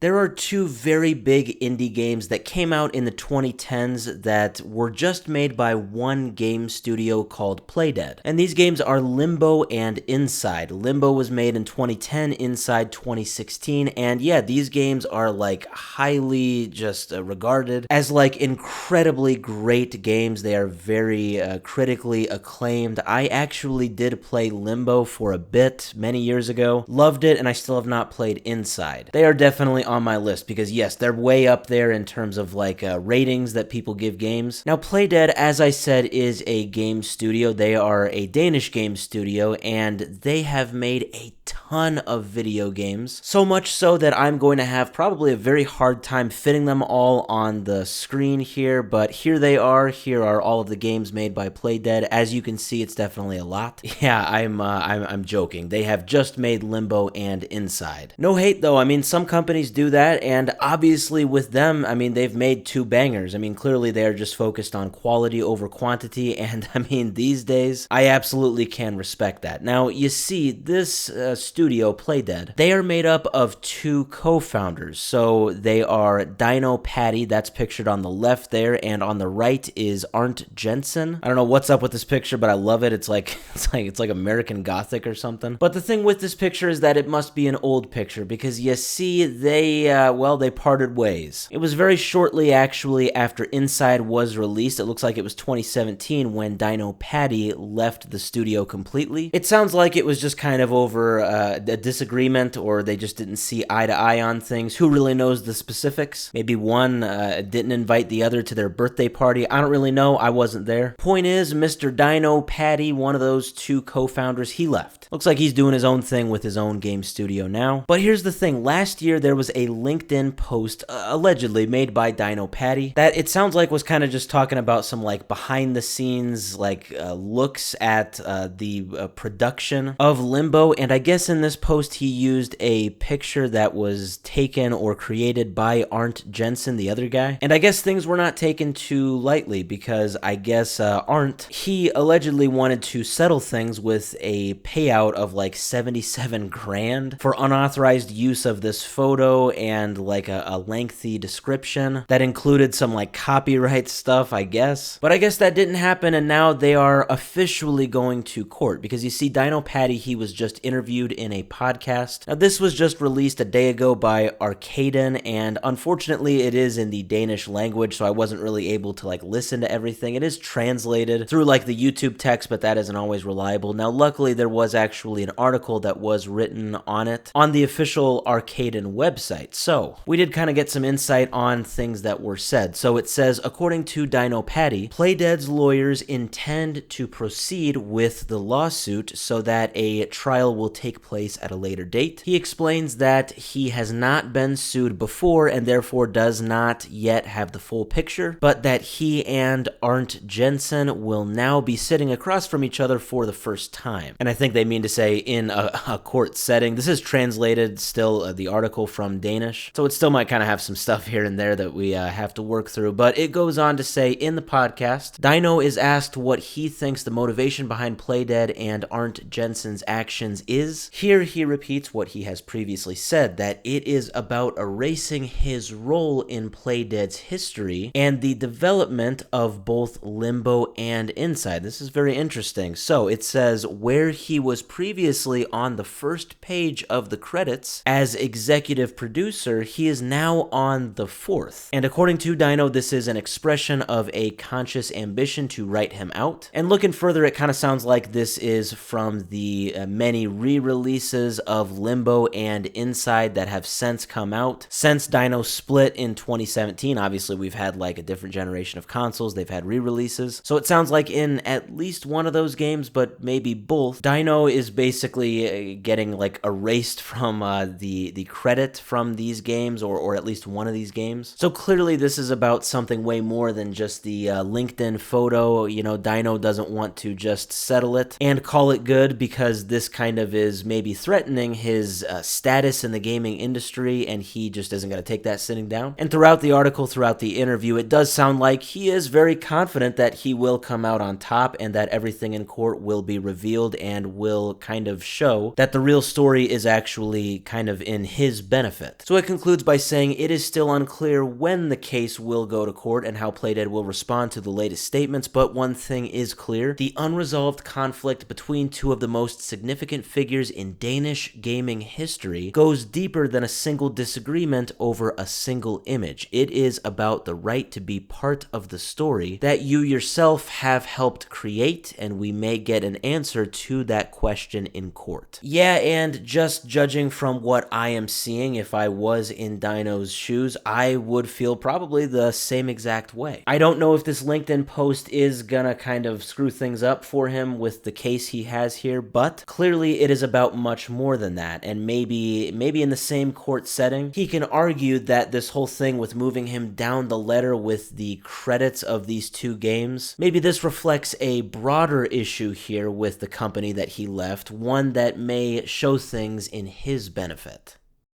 There are two very big indie games that came out in the 2010s that were just made by one game studio called Playdead. And these games are Limbo and Inside. Limbo was made in 2010, Inside 2016, and yeah, these games are like highly just regarded as like incredibly great games. They are very critically acclaimed. I actually did play Limbo for a bit many years ago, loved it, and I still have not played Inside. They are definitely on my list because yes, they're way up there in terms of like ratings that people give games. Now Playdead, as I said, is a game studio. They are a Danish game studio and they have made a ton of video games. So much so that I'm going to have probably a very hard time fitting them all on the screen here, but here they are. Here are all of the games made by Playdead. As you can see, it's definitely a lot. Yeah, I'm joking. They have just made Limbo and Inside. No hate though. I mean, some companies do that, and obviously with them, I mean, they've made two bangers. I mean, clearly they're just focused on quality over quantity, and I mean, these days, I absolutely can respect that. Now, you see, this studio, Playdead, they are made up of two co-founders. So they are Dino Patti, that's pictured on the left there, and on the right is Arnt Jensen. I don't know what's up with this picture, but I love it. It's like American Gothic or something. But the thing with this picture is that it must be an old picture because you see, they parted ways. It was very shortly actually after Inside was released. It looks like it was 2017 when Dino Patti left the studio completely. It sounds like it was just kind of over a disagreement, or they just didn't see eye to eye on things. Who really knows the specifics? Maybe one didn't invite the other to their birthday party. I don't really know. I wasn't there. Point is, Mr. Dino Patti, one of those two co-founders, he left. Looks like he's doing his own thing with his own game studio now. But here's the thing. Last year, there was a LinkedIn post allegedly made by Dino Patti that it sounds like was kind of just talking about some like behind the scenes like looks at the production of Limbo. And I guess in this post, he used a picture that was taken or created by Arnt Jensen, the other guy. And I guess things were not taken too lightly because I guess Arnt, he allegedly wanted to settle things with a payout of like 77 grand for unauthorized use of this photo and like a lengthy description that included some like copyright stuff, I guess. But I guess that didn't happen, and now they are officially going to court because you see, Dino Patti, he was just interviewed in a podcast. Now this was just released a day ago by Arkaden, and unfortunately it is in the Danish language, so I wasn't really able to like listen to everything. It is translated through like the YouTube text, but that isn't always reliable. Now luckily there was actually an article that was written on it on the official Arkaden website. So we did kind of get some insight on things that were said. So it says, according to Dino Patti, Playdead's lawyers intend to proceed with the lawsuit so that a trial will take place at a later date. He explains that he has not been sued before and therefore does not yet have the full picture, but that he and Arnt Jensen will now be sitting across from each other for the first time. And I think they mean to say in a court setting. This is translated still, the article from Danish, so it still might kind of have some stuff here and there that we have to work through, but it goes on to say in the podcast, Dino is asked what he thinks the motivation behind Playdead and Arnt Jensen's actions is. Here he repeats what he has previously said, that it is about erasing his role in Playdead's history and the development of both Limbo and Inside. This is very interesting. So it says where he was previously on the first page of the credits as executive producer, he is now on the fourth. And according to Dino, this is an expression of a conscious ambition to write him out. And looking further, it kind of sounds like this is from the many re-releases of Limbo and Inside that have since come out. Since Dino split in 2017, obviously we've had like a different generation of consoles, they've had re-releases. So it sounds like in at least one of those games, but maybe both, Dino is basically getting like erased from the credit from these games, or at least one of these games. So clearly this is about something way more than just the LinkedIn photo. You know, Dino doesn't want to just settle it and call it good because this kind of is maybe threatening his status in the gaming industry, and he just isn't going to take that sitting down. And throughout the article, throughout the interview, it does sound like he is very confident that he will come out on top and that everything in court will be revealed and will kind of show that the real story is actually kind of in his benefit. it. So it concludes by saying it is still unclear when the case will go to court and how Playdead will respond to the latest statements, but one thing is clear: the unresolved conflict between two of the most significant figures in Danish gaming history goes deeper than a single disagreement over a single image. It is about the right to be part of the story that you yourself have helped create, and we may get an answer to that question in court. Yeah, and just judging from what I am seeing, if I was in Dino's shoes, I would feel probably the same exact way. I don't know if this LinkedIn post is gonna kind of screw things up for him with the case he has here, but clearly it is about much more than that, and maybe in the same court setting, he can argue that this whole thing with moving him down the letter with the credits of these two games, maybe this reflects a broader issue here with the company that he left, one that may show things in his benefit.